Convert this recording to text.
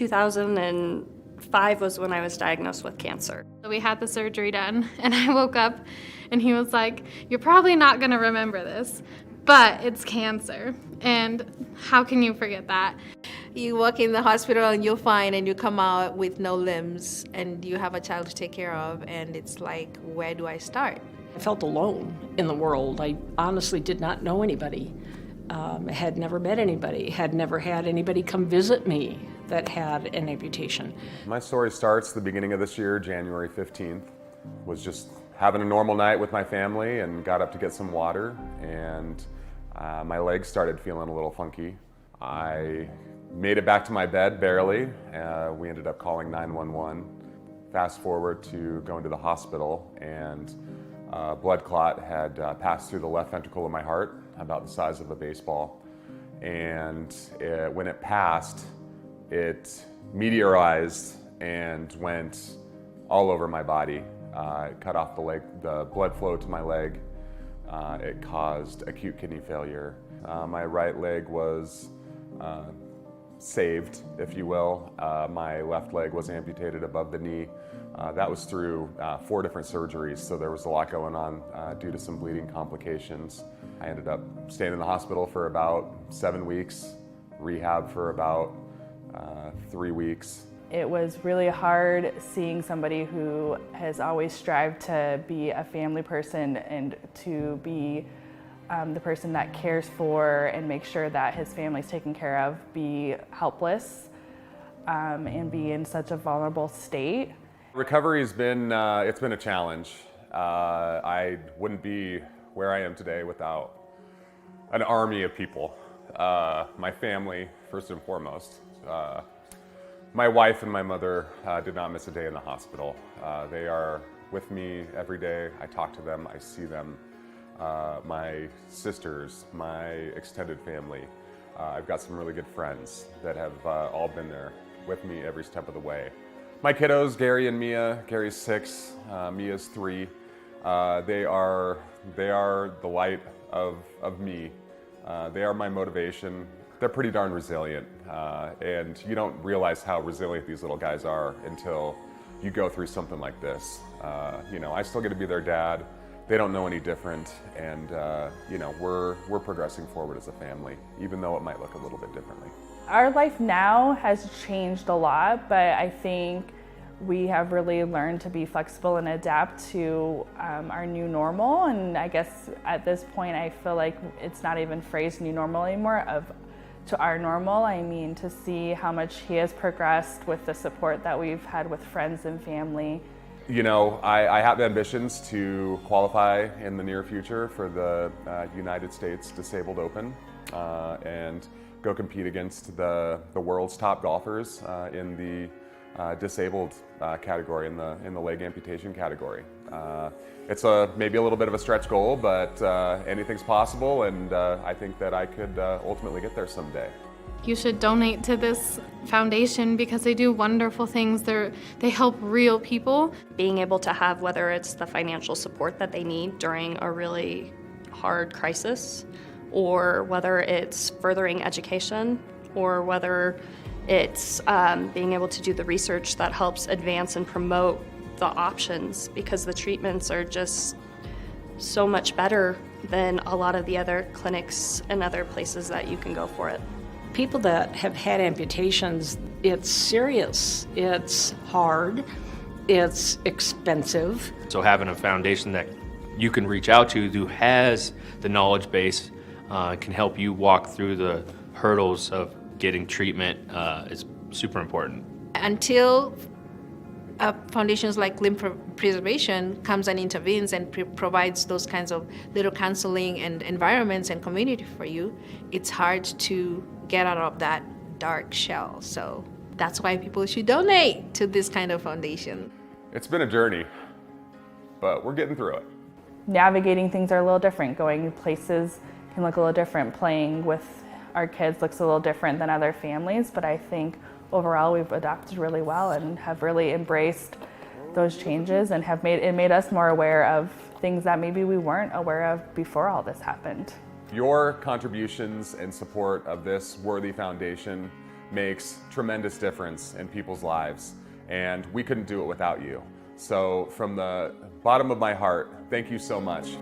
2005 was when I was diagnosed with cancer. We had the surgery done, and I woke up, and he was like, "You're probably not going to remember this, but it's cancer, and how can you forget that?" You walk in the hospital and you're fine, and you come out with no limbs, and you have a child to take care of, and it's like, where do I start? I felt alone in the world. I honestly did not know anybody. Had never met anybody, had never had anybody come visit me that had an amputation. My story starts the beginning of this year, January 15th. Was just having a normal night with my family and got up to get some water, and my legs started feeling a little funky. I made it back to my bed barely. We ended up calling 911. Fast forward to going to the hospital, and blood clot had passed through the left ventricle of my heart, about the size of a baseball. And when it passed, it meteorized and went all over my body. It cut off the blood flow to my leg. It caused acute kidney failure. My right leg was saved, if you will. My left leg was amputated above the knee. That was through 4 different surgeries, so there was a lot going on due to some bleeding complications. I ended up staying in the hospital for about 7 weeks, rehab for about 3 weeks. It was really hard seeing somebody who has always strived to be a family person and to be the person that cares for and make sure that his family's taken care of, be helpless and be in such a vulnerable state. Recovery's been, it's been a challenge. I wouldn't be where I am today without an army of people. My family, first and foremost. My wife and my mother did not miss a day in the hospital. They are with me every day. I talk to them, I see them. My sisters, my extended family. I've got some really good friends that have all been there with me every step of the way. My kiddos, Gary and Mia. Gary's 6, Mia's 3. They are the light of me. They are my motivation. They're pretty darn resilient, and you don't realize how resilient these little guys are until you go through something like this. I still get to be their dad. They don't know any different, and we're progressing forward as a family, even though it might look a little bit differently. Our life now has changed a lot, but I think we have really learned to be flexible and adapt to our new normal. And I guess at this point, I feel like it's not even phrased new normal anymore. To our normal, I mean, to see how much he has progressed with the support that we've had with friends and family. I have ambitions to qualify in the near future for the United States Disabled Open and go compete against the world's top golfers in the disabled category, in the leg amputation category. It's maybe a little bit of a stretch goal, but anything's possible, and I think that I could ultimately get there someday. You should donate to this foundation because they do wonderful things. They help real people. Being able to have, whether it's the financial support that they need during a really hard crisis, or whether it's furthering education, or whether it's being able to do the research that helps advance and promote the options, because the treatments are just so much better than a lot of the other clinics and other places that you can go for it. People that have had amputations, it's serious, it's hard, it's expensive. So having a foundation that you can reach out to who has the knowledge base can help you walk through the hurdles of getting treatment is super important. Until foundations like Limb Preservation comes and intervenes and provides those kinds of little counseling and environments and community for you, it's hard to get out of that dark shell. So that's why people should donate to this kind of foundation. It's been a journey, but we're getting through it. Navigating things are a little different. Going places can look a little different. Playing with our kids looks a little different than other families, but I think overall we've adapted really well and have really embraced those changes and have made us more aware of things that maybe we weren't aware of before all this happened. Your contributions and support of this worthy foundation makes tremendous difference in people's lives, and we couldn't do it without you. So from the bottom of my heart, thank you so much.